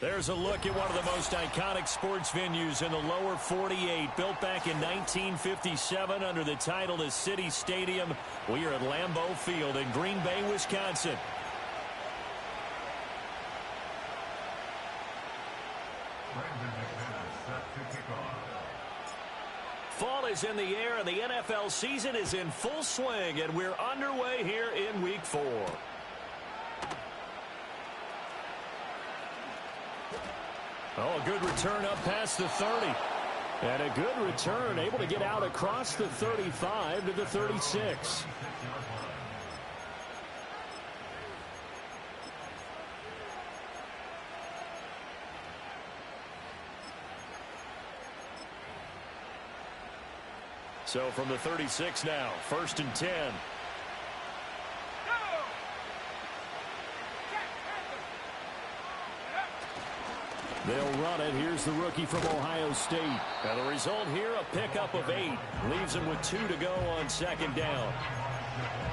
There's a look at one of the most iconic sports venues in the lower 48. Built back in 1957 under the title of City Stadium. We are at Lambeau Field in Green Bay, Wisconsin. Fall is in the air and the NFL season is in full swing, and we're underway here in Week 4. Oh, a good return up past the 30. And a good return, able to get out across the 35 to the 36. So from the 36 now, 1st and 10. They'll run it. Here's the rookie from Ohio State. And the result here, a pickup of 8. Leaves him with 2 to go on 2nd down.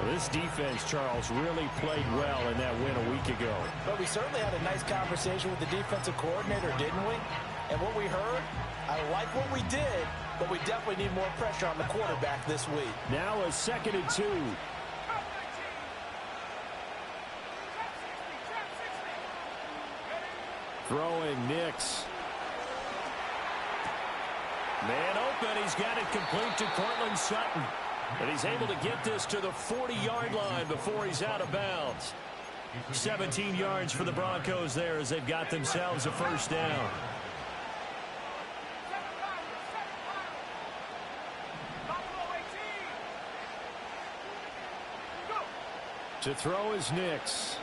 This defense, Charles, really played well in that win a week ago. But we certainly had a nice conversation with the defensive coordinator, didn't we? And what we heard, I like what we did, but we definitely need more pressure on the quarterback this week. Now a 2nd and 2. Throwing Nix. Man open. He's got it complete to Cortland Sutton. And he's able to get this to the 40-yard line before he's out of bounds. 17 yards for the Broncos there as they've got themselves a 1st down. To throw is Nix.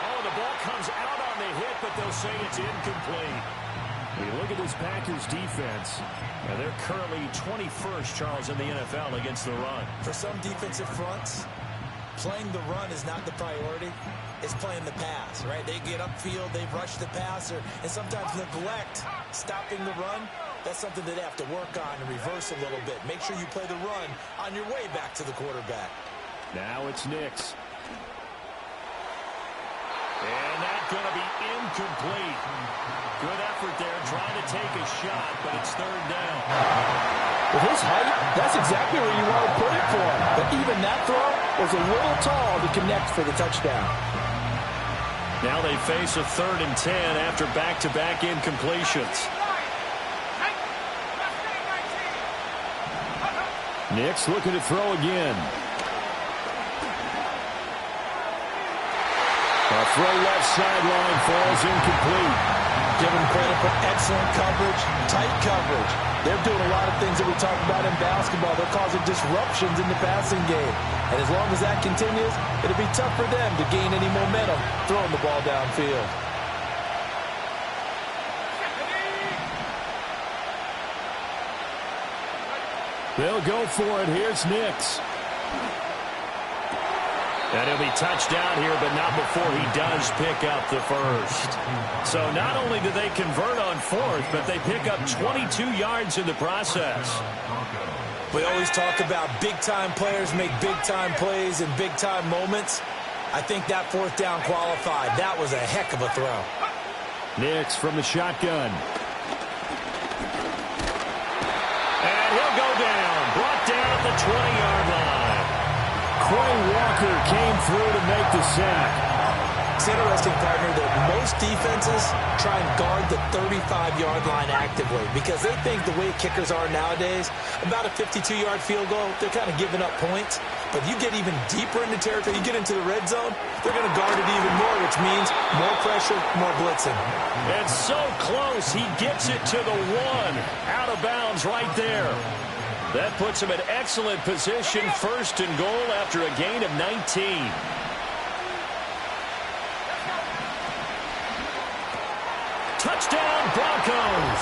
Oh, the ball comes out on the hit, but they'll say it's incomplete. We look at this Packers defense, and they're currently 21st, Charles, in the NFL against the run. For some defensive fronts, playing the run is not the priority. It's playing the pass, right? They get upfield, they rush the passer, and sometimes neglect stopping the run. That's something that they have to work on and reverse a little bit. Make sure you play the run on your way back to the quarterback. Now it's Nix. And that's going to be incomplete. Good effort there, trying to take a shot, but it's 3rd down. With his height, that's exactly where you want to put it for him. But even that throw was a little tall to connect for the touchdown. Now they face a 3rd and 10 after back-to-back incompletions. Nix looking to throw again. A throw left sideline falls incomplete. Give them credit for excellent coverage, tight coverage. They're doing a lot of things that we talk about in basketball. They're causing disruptions in the passing game. And as long as that continues, it'll be tough for them to gain any momentum throwing the ball downfield. They'll go for it. Here's Nix. And he'll be touched down here, but not before he does pick up the 1st. So not only do they convert on 4th, but they pick up 22 yards in the process. We always talk about big-time players make big-time plays in big-time moments. I think that 4th down qualified. That was a heck of a throw. Nix from the shotgun. And he'll go down. Brought down at the 20-yard line. Quay Walker came through to make the sack. It's interesting, partner, that most defenses try and guard the 35-yard line actively because they think the way kickers are nowadays, about a 52-yard field goal, they're kind of giving up points. But you get even deeper into territory, you get into the red zone, they're going to guard it even more, which means more pressure, more blitzing. It's so close. He gets it to the 1. Out of bounds right there. That puts him in excellent position, 1st and goal after a gain of 19. Touchdown, Broncos.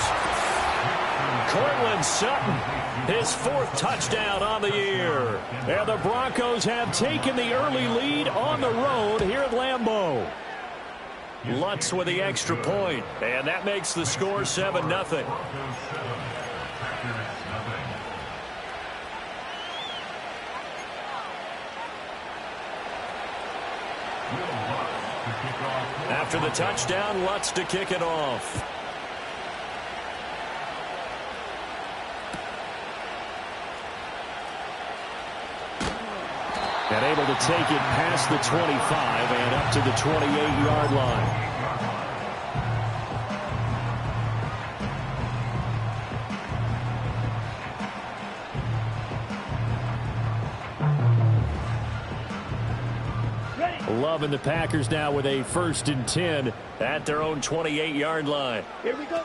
Cortland Sutton, his 4th touchdown on the year. And the Broncos have taken the early lead on the road here at Lambeau. Lutz with the extra point, and that makes the score 7-0. After the touchdown, Lutz to kick it off. And able to take it past the 25 and up to the 28-yard line. Loving the Packers now with a 1st and 10 at their own 28-yard line. Here we go.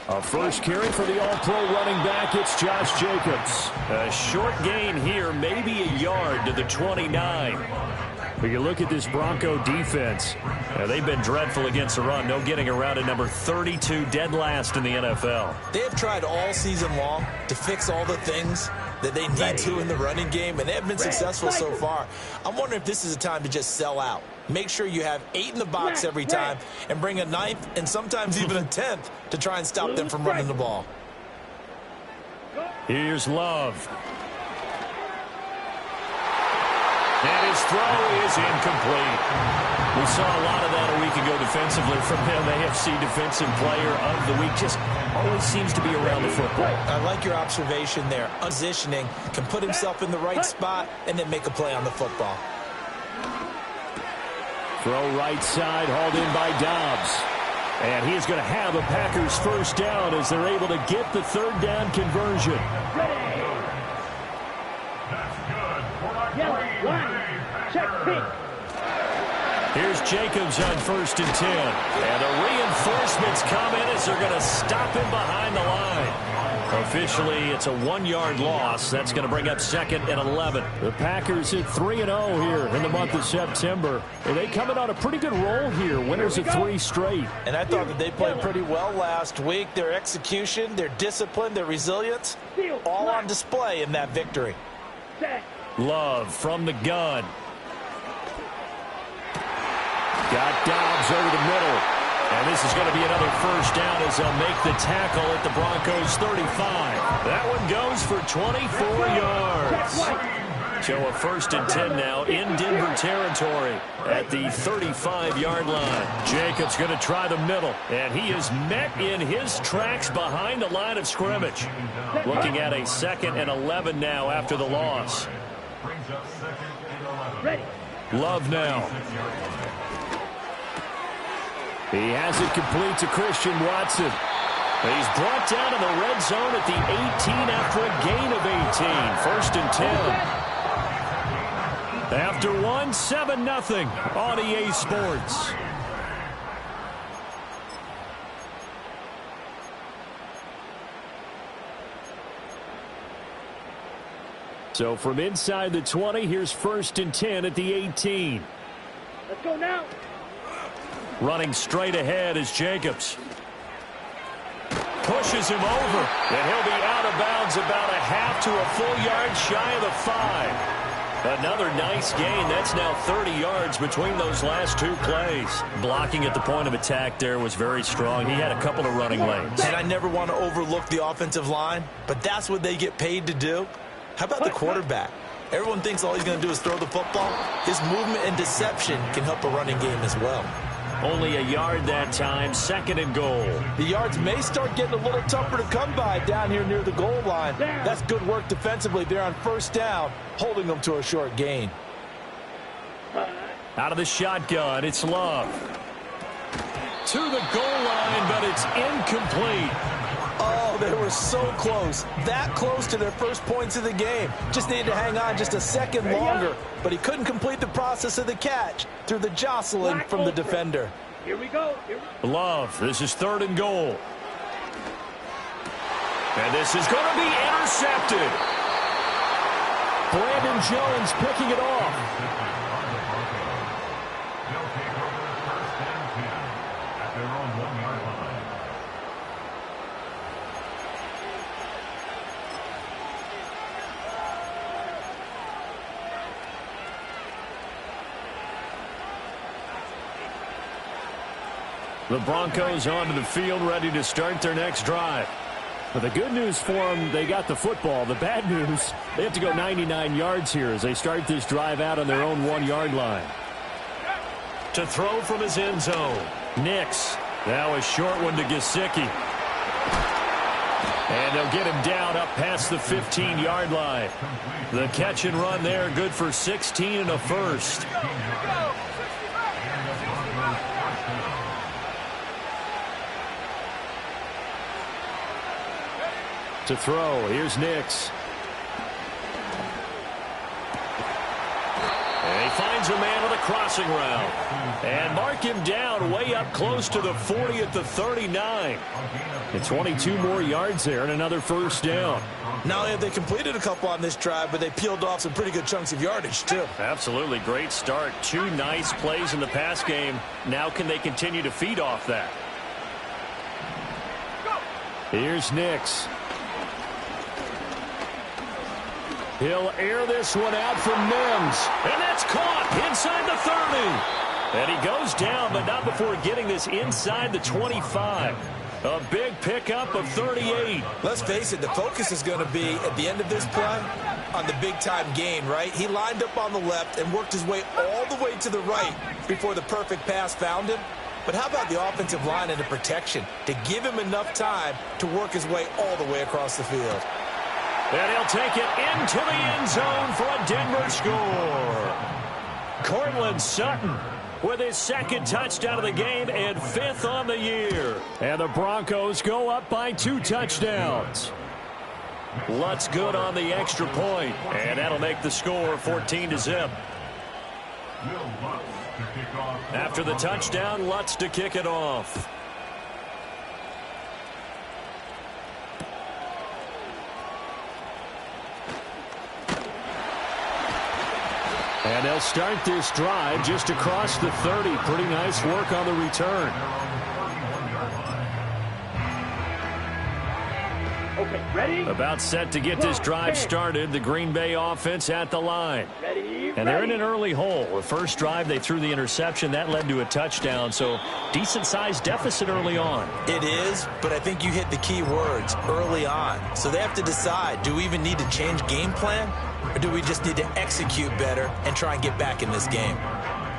A first carry for the all-pro running back. It's Josh Jacobs. A short gain here, maybe a yard to the 29. But you look at this Bronco defense. They've been dreadful against the run. No getting around at number 32, dead last in the NFL. They have tried all season long to fix all the things that they need to in the running game, and they have been successful so far. I'm wondering if this is a time to just sell out. Make sure you have 8 in the box every time and bring a 9th and sometimes even a 10th to try and stop them from running the ball. Here's Love. And his throw is incomplete. We saw a lot of that a week ago defensively from him. AFC Defensive Player of the Week. Just always seems to be around the football. I like your observation there. Positioning, can put himself in the right spot and then make a play on the football. Throw right side, hauled in by Dobbs. And he is going to have a Packers first down as they're able to get the 3rd down conversion. Here's Jacobs on 1st and 10. And the reinforcements come in as they're going to stop him behind the line. Officially, it's a 1-yard loss. That's going to bring up 2nd and 11. The Packers at 3-0 here in the month of September. And they coming on a pretty good roll here. Winners of 3 straight. And I thought that they played pretty well last week. Their execution, their discipline, their resilience, all on display in that victory. Love from the gun. Got Dobbs over the middle. And this is going to be another first down as they'll make the tackle at the Broncos 35. That one goes for 24 yards. So a 1st and 10 now in Denver territory at the 35-yard line. Jacobs going to try the middle. And he is met in his tracks behind the line of scrimmage. Looking at a 2nd and 11 now after the loss. Love now. He has it complete to Christian Watson. He's brought down in the red zone at the 18 after a gain of 18. 1st and 10. After 1, 7-0 on EA Sports. So from inside the 20, here's 1st and 10 at the 18. Let's go now. Running straight ahead is Jacobs. Pushes him over, and he'll be out of bounds about a half to a full yard shy of the 5. Another nice gain. That's now 30 yards between those last 2 plays. Blocking at the point of attack there was very strong. He had a couple of running lanes. And I never want to overlook the offensive line, but that's what they get paid to do. How about the quarterback? Everyone thinks all he's going to do is throw the football. His movement and deception can help a running game as well. Only a yard that time, 2nd and goal. The yards may start getting a little tougher to come by down here near the goal line. That's good work defensively there on 1st down, holding them to a short gain. Out of the shotgun, it's Love. To the goal line, but it's incomplete. Oh, they were so close. That close to their first points of the game. Just needed to hang on just a second longer. But he couldn't complete the process of the catch through the jostling from the defender. Here we go. Love, this is 3rd and goal. And this is going to be intercepted. Brandon Jones picking it off. The Broncos onto the field, ready to start their next drive. But the good news for them, they got the football. The bad news, they have to go 99 yards here as they start this drive out on their own 1-yard line. To throw from his end zone. Nix. Now a short one to Gesicki. And they'll get him down up past the 15-yard line. The catch and run there, good for 16 and a first. To throw, here's Nix. And he finds a man with a crossing route. And mark him down way up close to the 40 at the 39. And 22 more yards there and another first down. Not only have they completed a couple on this drive, but they peeled off some pretty good chunks of yardage, too. Absolutely great start. 2 nice plays in the pass game. Now can they continue to feed off that? Here's Nix. He'll air this one out for Mims. And that's caught inside the 30. And he goes down, but not before getting this inside the 25. A big pickup of 38. Let's face it, the focus is going to be, at the end of this play, on the big-time gain, right? He lined up on the left and worked his way all the way to the right before the perfect pass found him. But how about the offensive line and the protection to give him enough time to work his way all the way across the field? And he'll take it into the end zone for a Denver score. Cortland Sutton with his second touchdown of the game and 5th on the year. And the Broncos go up by 2 touchdowns. Lutz good on the extra point, and that'll make the score 14-0. After the touchdown, Lutz to kick it off. And they'll start this drive just across the 30. Pretty nice work on the return. Okay, ready? About set to get this drive started. The Green Bay offense at the line. Ready, and they're in an early hole. The first drive, they threw the interception. That led to a touchdown. So decent-sized deficit early on. It is, but I think you hit the key words, early on. So they have to decide, do we even need to change game plan? Or do we just need to execute better and try and get back in this game?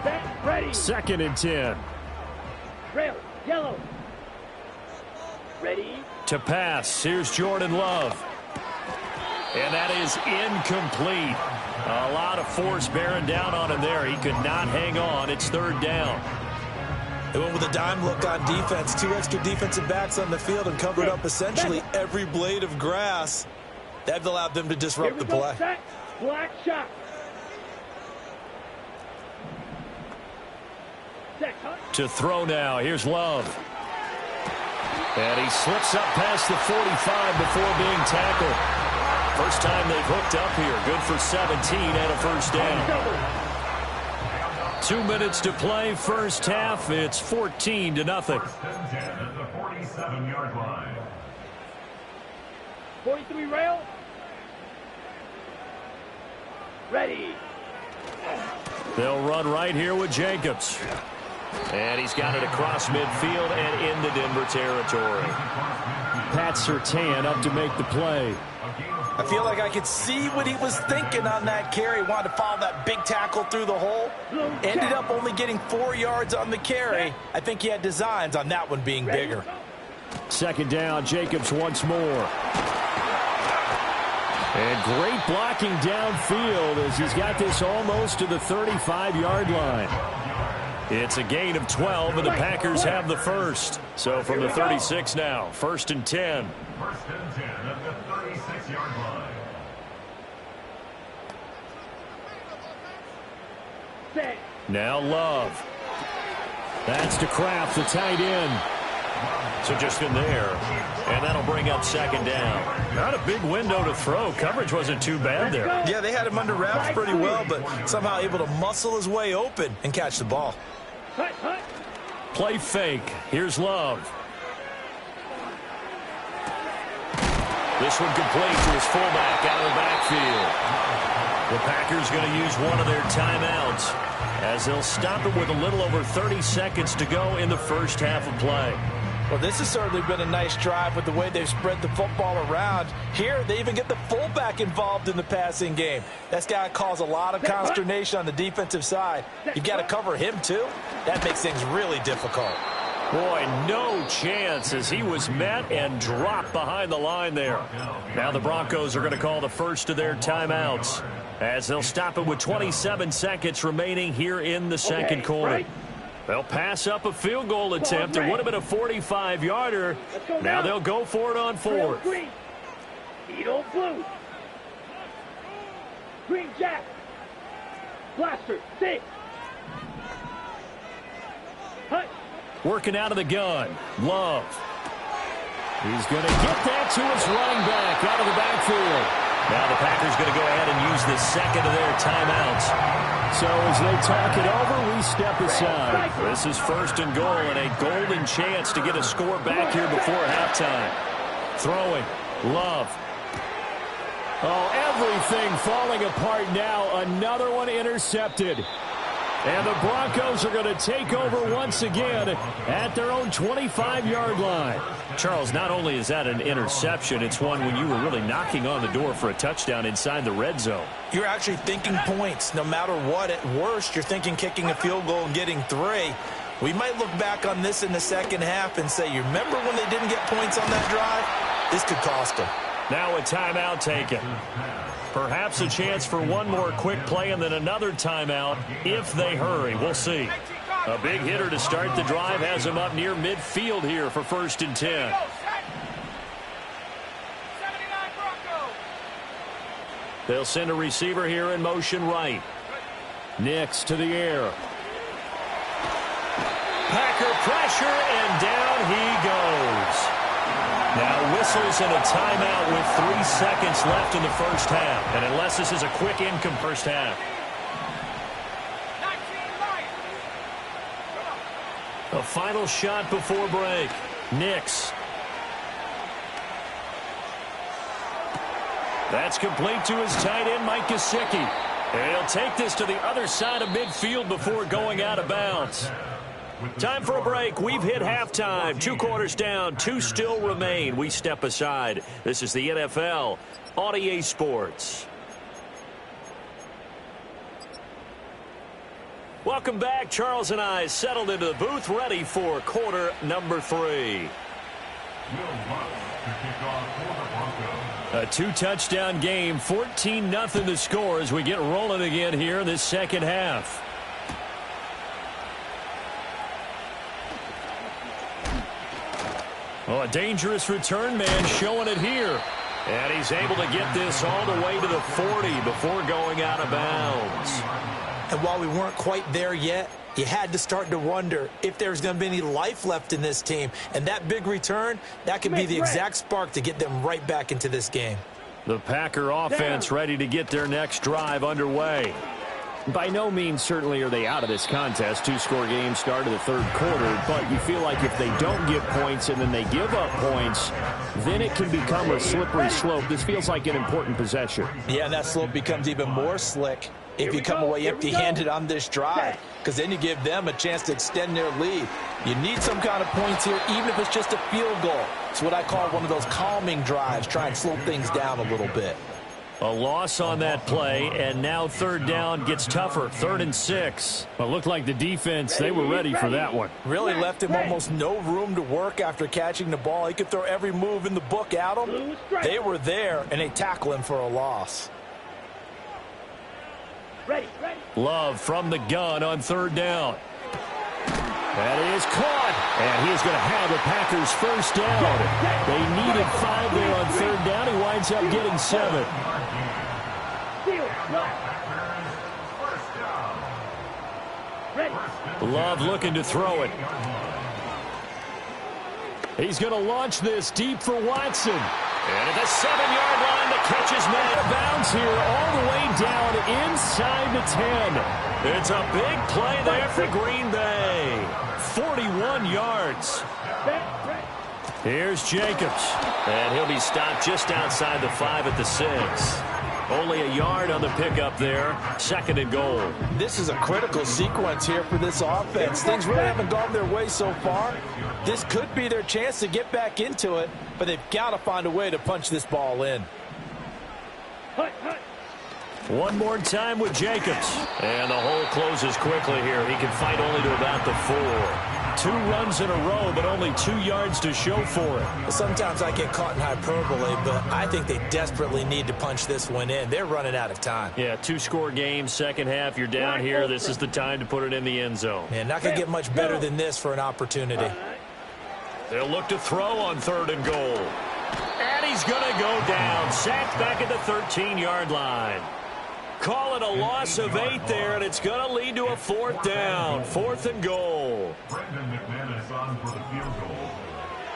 Set, ready. 2nd and 10. Trail, yellow. Ready. To pass. Here's Jordan Love. And that is incomplete. A lot of force bearing down on him there. He could not hang on. It's 3rd down. They went with a dime look on defense. 2 extra defensive backs on the field and covered up essentially every blade of grass. That allowed them to disrupt the play. Set. Black shot. Set, cut. To throw now. Here's Love. And he slips up past the 45 before being tackled. First time they've hooked up here. Good for 17 and a first down. 2 minutes to play. First half. It's 14-0. 47-yard line. 43 rail. Ready. They'll run right here with Jacobs. And he's got it across midfield and into Denver territory. Pat Surtain up to make the play. I feel like I could see what he was thinking on that carry. Wanted to follow that big tackle through the hole. Ended up only getting 4 yards on the carry. I think he had designs on that one being bigger. 2nd down, Jacobs once more. And great blocking downfield as he's got this almost to the 35-yard line. It's a gain of 12, and the Packers have the first. So from the 36 now, 1st and 10. 1st and 10 at the 36-yard line. Set. Now Love. That's to Kraft, the tight end. So just in there, and that'll bring up 2nd down. Not a big window to throw. Coverage wasn't too bad there. Yeah, they had him under wraps pretty well, but somehow able to muscle his way open and catch the ball. Cut, cut. Play fake. Here's Love. This one complete to his fullback out of the backfield. The Packers going to use one of their timeouts as they'll stop it with a little over 30 seconds to go in the first half of play. Well, this has certainly been a nice drive with the way they've spread the football around. Here, they even get the fullback involved in the passing game. That's got to cause a lot of consternation on the defensive side. You've got to cover him, too. That makes things really difficult. Boy, no chance as he was met and dropped behind the line there. Now the Broncos are going to call the first of their timeouts as they'll stop it with 27 seconds remaining here in the second quarter. They'll pass up a field goal attempt. It would have been a 45-yarder. Now they'll go for it on fourth. Edo blue. Green jack. Blaster, 6. Hut. Working out of the gun. Love. He's going to get that to his running back out of the backfield. Now the Packers going to go ahead and use the second of their timeouts. So as they talk it over, we step aside. This is first and goal and a golden chance to get a score back here before halftime. Throwing. Love. Oh, everything falling apart now. Another one intercepted. And the Broncos are going to take over once again at their own 25-yard line. Charles, not only is that an interception, it's one when you were really knocking on the door for a touchdown inside the red zone. You're actually thinking points. No matter what, at worst, you're thinking kicking a field goal and getting 3. We might look back on this in the second half and say, you remember when they didn't get points on that drive? This could cost them. Now a timeout taken. Perhaps a chance for one more quick play and then another timeout if they hurry. We'll see. A big hitter to start the drive has him up near midfield here for first and 10. They'll send a receiver here in motion right. Nix to the air. Packer pressure, and down he goes. Now whistles and a timeout with 3 seconds left in the first half. And unless this is a quick income first half. A final shot before break. Nix. That's complete to his tight end, Mike Gesicki. And he'll take this to the other side of midfield before going out of bounds. Time for a break. We've hit halftime. 2 quarters down. 2 still remain. We step aside. This is the NFL on EA Sports. Welcome back. Charles and I settled into the booth, ready for quarter number 3. A 2-touchdown game, 14-0 the score as we get rolling again here in this second half. Oh, a dangerous return man showing it here. And he's able to get this all the way to the 40 before going out of bounds. And while we weren't quite there yet, you had to start to wonder if there's going to be any life left in this team. And that big return, that could be the exact spark to get them right back into this game. The Packer offense ready to get their next drive underway. By no means certainly are they out of this contest. 2-score game start of the third quarter, but you feel like if they don't get points and then they give up points, then it can become a slippery slope. This feels like an important possession. Yeah, and that slope becomes even more slick if you come away empty-handed on this drive, because then you give them a chance to extend their lead. You need some kind of points here, even if it's just a field goal. It's what I call one of those calming drives, try and slow things down a little bit. A loss on that play, and now third down gets tougher. 3rd and 6. Well, it looked like the defense, they were ready for that one. Really left him almost no room to work after catching the ball. He could throw every move in the book at him. They were there, and they tackle him for a loss. Love from the gun on 3rd down. That is caught, and he is going to have the Packers first down. They needed 5 there on 3rd down. He winds up getting 7. Love looking to throw it. He's going to launch this deep for Watson. And at the 7-yard line, the catch is made. Out of bounds here, all the way down inside the 10. It's a big play there for Green Bay. 41 yards. Here's Jacobs. And he'll be stopped just outside the 5 at the 6. Only a yard on the pickup there. 2nd and goal. This is a critical sequence here for this offense. Things really haven't gone their way so far. This could be their chance to get back into it, but they've got to find a way to punch this ball in. One more time with Jacobs. And the hole closes quickly here. He can fight only to about the 4. 2 runs in a row, but only 2 yards to show for it. Sometimes I get caught in hyperbole, but I think they desperately need to punch this one in. They're running out of time. Yeah, 2-score game, second half. You're down here. This is the time to put it in the end zone. Man, not going to get much better than this for an opportunity. They'll look to throw on 3rd and goal. And he's going to go down. Sacked back at the 13-yard line. Call it a loss of 8 there, and it's going to lead to a 4th down. 4th and goal. McManus on for the field goal.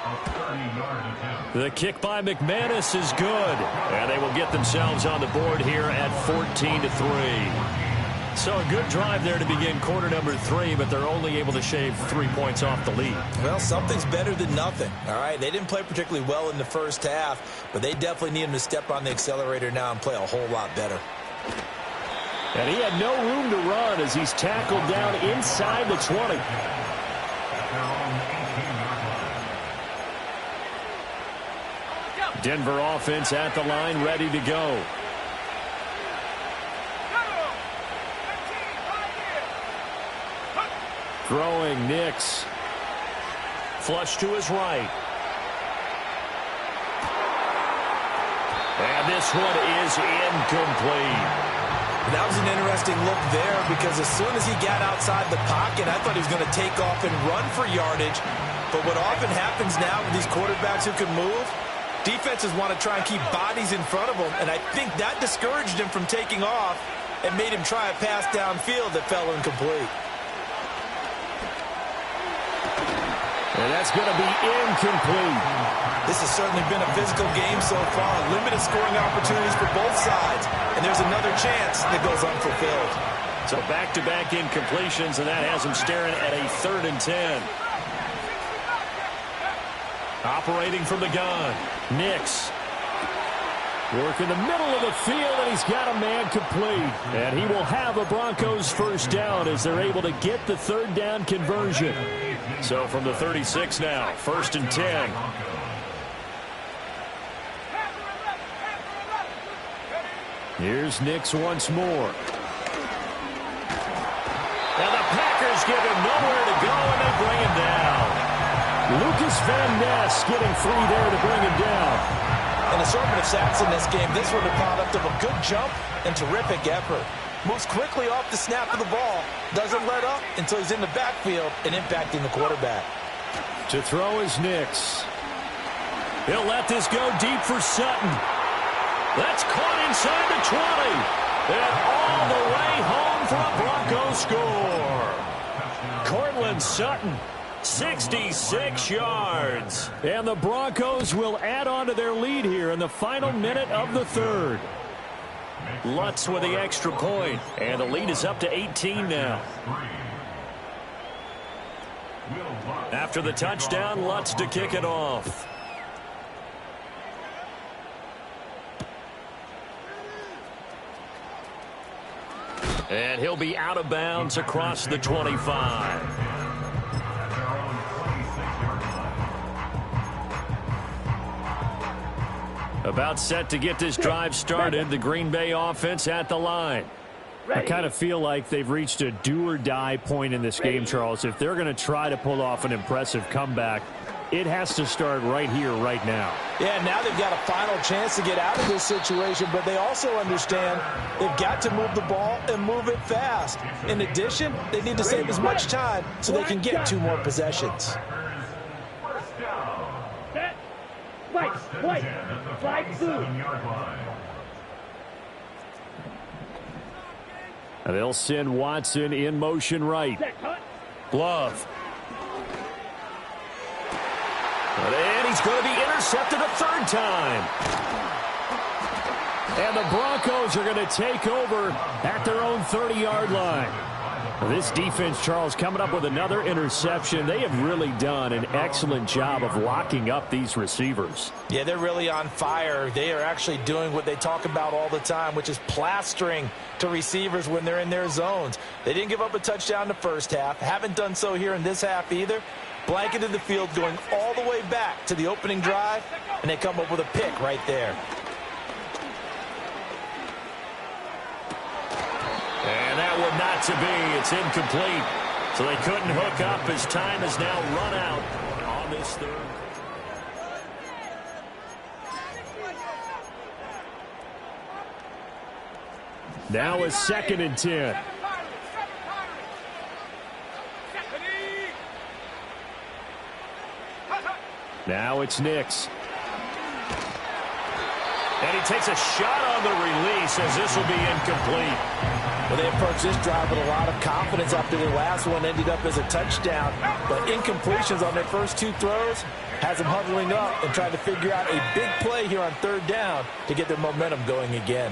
A 30-yard attempt. The kick by McManus is good. And they will get themselves on the board here at 14-3. So a good drive there to begin quarter number 3, but they're only able to shave 3 points off the lead. Well, something's better than nothing, all right? They didn't play particularly well in the first half, but they definitely need them to step on the accelerator now and play a whole lot better. And he had no room to run as he's tackled down inside the 20. Denver offense at the line, ready to go. Throwing Nix. Flush to his right. And this one is incomplete. That was an interesting look there because as soon as he got outside the pocket, I thought he was going to take off and run for yardage. But what often happens now with these quarterbacks who can move, defenses want to try and keep bodies in front of them, and I think that discouraged him from taking off and made him try a pass downfield that fell incomplete. And that's going to be incomplete. This has certainly been a physical game so far. Limited scoring opportunities for both sides. And there's another chance that goes unfulfilled. So back-to-back incompletions, and that has him staring at a 3rd and 10. Operating from the gun. Nix. Work in the middle of the field, and he's got a man complete. And he will have a Broncos first down as they're able to get the 3rd down conversion. So from the 36 now, 1st and 10. Here's Nix once more. And the Packers give him nowhere to go, and they bring him down. Lucas Van Ness getting free there to bring him down. An assortment of sacks in this game. This one a product of a good jump and terrific effort. Moves quickly off the snap of the ball. Doesn't let up until he's in the backfield and impacting the quarterback. To throw is Nix. He'll let this go deep for Sutton. That's caught inside the 20. And all the way home for a Broncos score. Cortland Sutton, 66 yards. And the Broncos will add on to their lead here in the final minute of the 3rd. Lutz with the extra point, and the lead is up to 18 now. After the touchdown, Lutz to kick it off. And he'll be out of bounds across the 25. About set to get this drive started. The Green Bay offense at the line. I kind of feel like they've reached a do-or-die point in this game, Charles. If they're going to try to pull off an impressive comeback, it has to start right here, right now. Yeah, now they've got a final chance to get out of this situation, but they also understand they've got to move the ball and move it fast. In addition, they need to save as much time so they can get 2 more possessions. White, flag blue. And they'll send Watson in motion right. Glove. And he's going to be intercepted a 3rd time. And the Broncos are going to take over at their own 30-yard line. This defense, Charles, coming up with another interception. They have really done an excellent job of locking up these receivers. Yeah, they're really on fire. They are actually doing what they talk about all the time, which is plastering to receivers when they're in their zones. They didn't give up a touchdown in the first half. Haven't done so here in this half either. Blanketed the field going all the way back to the opening drive, and they come up with a pick right there. And that one not to be. It's incomplete. So they couldn't hook up as time is now run out on this third. Now a 2nd and 10. Now it's Nix. And he takes a shot on the release as this will be incomplete. Well, they approached this drive with a lot of confidence after their last one ended up as a touchdown. But incompletions on their first 2 throws has them huddling up and trying to figure out a big play here on 3rd down to get their momentum going again.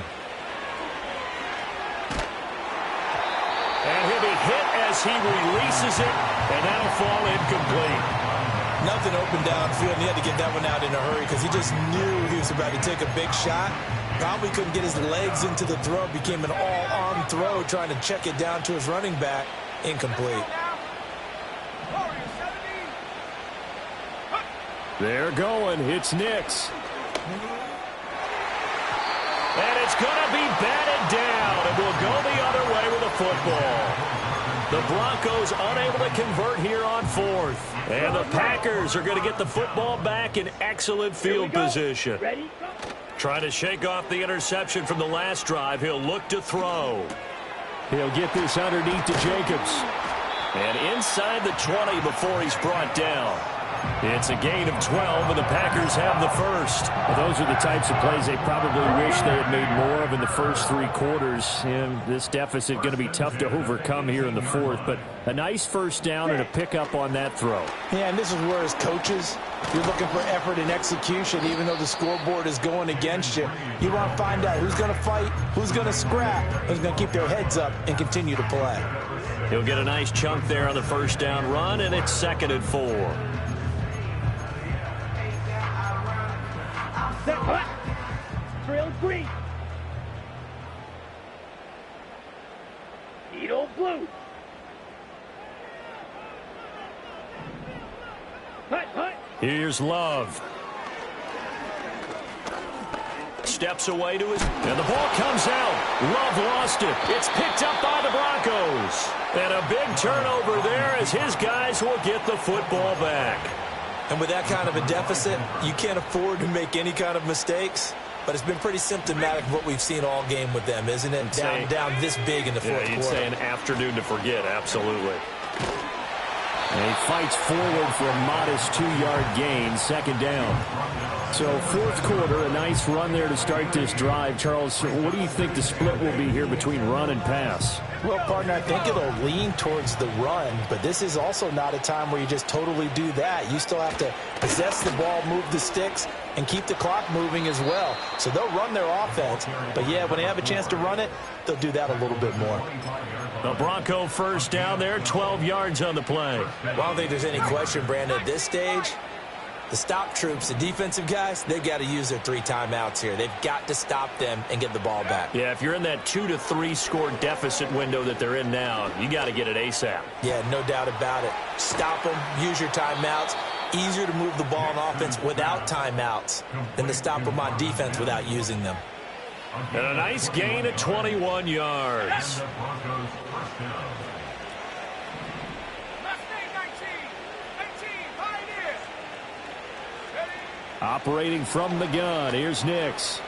And he'll be hit as he releases it, and that'll fall incomplete. Nothing open downfield, and he had to get that one out in a hurry because he just knew he was about to take a big shot. Probably couldn't get his legs into the throw. Became an all-arm throw, trying to check it down to his running back. Incomplete. They're going. It's Nix. And it's going to be batted down, and we'll go the other way with the football. The Broncos unable to convert here on 4th. And the Packers are going to get the football back in excellent field position. Ready? Trying to shake off the interception from the last drive. He'll look to throw. He'll get this underneath to Jacobs. And inside the 20 before he's brought down. It's a gain of 12, and the Packers have the first. Well, those are the types of plays they probably wish they had made more of in the first 3 quarters. And this deficit going to be tough to overcome here in the 4th. But a nice first down and a pickup on that throw. Yeah, and this is where, as coaches, you're looking for effort and execution, even though the scoreboard is going against you. You want to find out who's going to fight, who's going to scrap, who's going to keep their heads up and continue to play. He'll get a nice chunk there on the first down run, and it's 2nd and 4. Trail green. Needle blue. Hut, hut. Here's Love. Steps away to his, and the ball comes out. Love lost it. It's picked up by the Broncos. And a big turnover there as his guys will get the football back. And with that kind of a deficit, you can't afford to make any kind of mistakes. But it's been pretty symptomatic of what we've seen all game with them, isn't it? Down this big in the fourth quarter. You'd say an afternoon to forget, absolutely. And he fights forward for a modest 2-yard gain, 2nd down. So 4th quarter, a nice run there to start this drive. Charles, what do you think the split will be here between run and pass? Well, partner, I think it'll lean towards the run, but this is also not a time where you just totally do that. You still have to possess the ball, move the sticks, and keep the clock moving as well. So they'll run their offense, but yeah, when they have a chance to run it, they'll do that a little bit more. The Bronco first down there, 12 yards on the play. Well, I don't think there's any question, Brandon, at this stage. The stop troops, the defensive guys, they've got to use their 3 timeouts here. They've got to stop them and get the ball back. Yeah, if you're in that 2 to 3 score deficit window that they're in now, you got to get it ASAP. Yeah, no doubt about it. Stop them, use your timeouts. Easier to move the ball on offense without timeouts than to stop them on defense without using them. And a nice gain at 21 yards. Operating from the gun, here's Nix.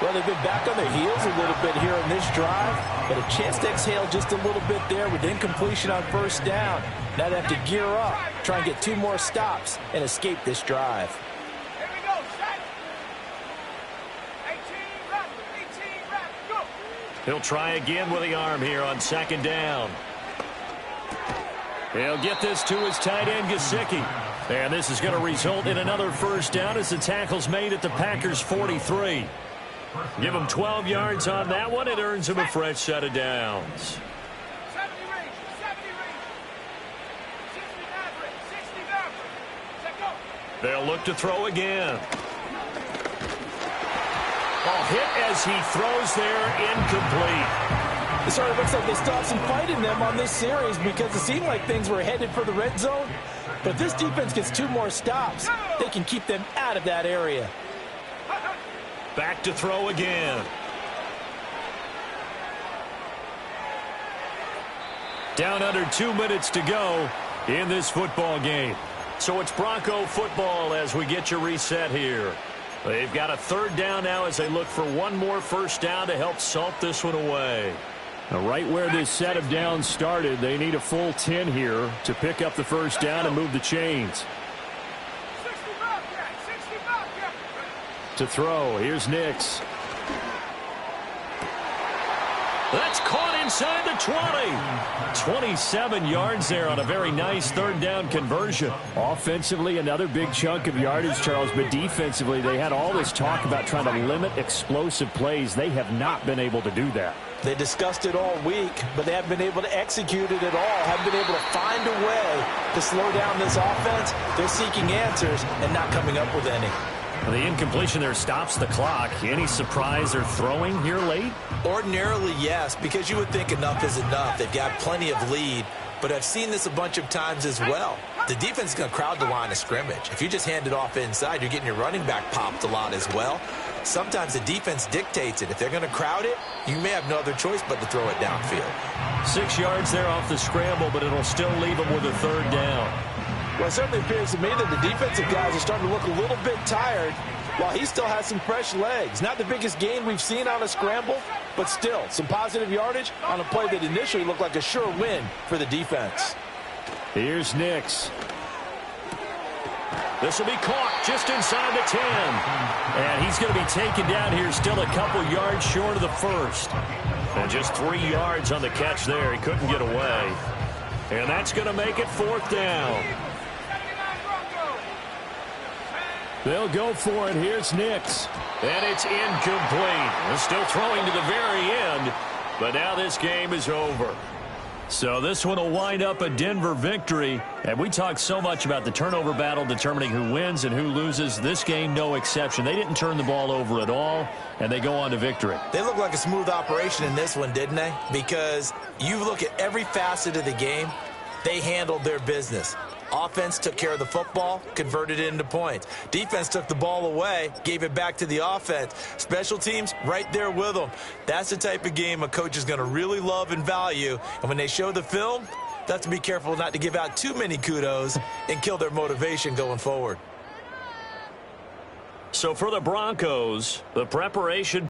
Well, they've been back on their heels a little bit here in this drive, but a chance to exhale just a little bit there with incompletion on first down. Now they have to gear up, try and get 2 more stops and escape this drive. Here we go, set. 18, rep, go. He'll try again with the arm here on 2nd down. He'll get this to his tight end, Gesicki. And this is going to result in another first down as the tackle's made at the Packers' 43. Give him 12 yards on that one. It earns him a fresh set of downs. 70 range, 70 range. 60 average, 60 average. Set go. They'll look to throw again. Ball hit as he throws there, incomplete. It sort of looks like they stopped some fight in them on this series because it seemed like things were headed for the red zone. But this defense gets 2 more stops. They can keep them out of that area. Back to throw again. Down under 2 minutes to go in this football game. So it's Bronco football as we get you reset here. They've got a 3rd down now as they look for one more first down to help salt this one away. Now, right where this set of downs started, they need a full 10 here to pick up the first down and move the chains. 60 Bobcat, 60 Bobcat. To throw, here's Nix. That's caught inside the 20. 27 yards there on a very nice 3rd down conversion. Offensively, another big chunk of yardage, Charles, but defensively, they had all this talk about trying to limit explosive plays. They have not been able to do that. They discussed it all week, but they haven't been able to execute it at all, haven't been able to find a way to slow down this offense. They're seeking answers and not coming up with any. The incompletion there stops the clock. Any surprise they're throwing here late? Ordinarily, yes, because you would think enough is enough. They've got plenty of lead, but I've seen this a bunch of times as well. The defense is going to crowd the line of scrimmage. If you just hand it off inside, you're getting your running back popped a lot as well. Sometimes the defense dictates it. If they're going to crowd it, you may have no other choice but to throw it downfield. 6 yards there off the scramble, but it'll still leave them with a 3rd down. Well, it certainly appears to me that the defensive guys are starting to look a little bit tired while he still has some fresh legs. Not the biggest gain we've seen on a scramble, but still some positive yardage on a play that initially looked like a sure win for the defense. Here's Nix. This will be caught just inside the 10. And he's going to be taken down here still a couple yards short of the first. And just 3 yards on the catch there. He couldn't get away. And that's going to make it 4th down. 79 Broncos. They'll go for it. Here's Nix. And it's incomplete. They're still throwing to the very end. But now this game is over. So this one will wind up a Denver victory. And we talked so much about the turnover battle determining who wins and who loses. This game, no exception. They didn't turn the ball over at all, and they go on to victory. They look like a smooth operation in this one, didn't they? Because you look at every facet of the game, they handled their business. Offense took care of the football, converted it into points. Defense took the ball away, gave it back to the offense. Special teams, right there with them. That's the type of game a coach is going to really love and value. And when they show the film, they have to be careful not to give out too many kudos and kill their motivation going forward. So for the Broncos, the preparation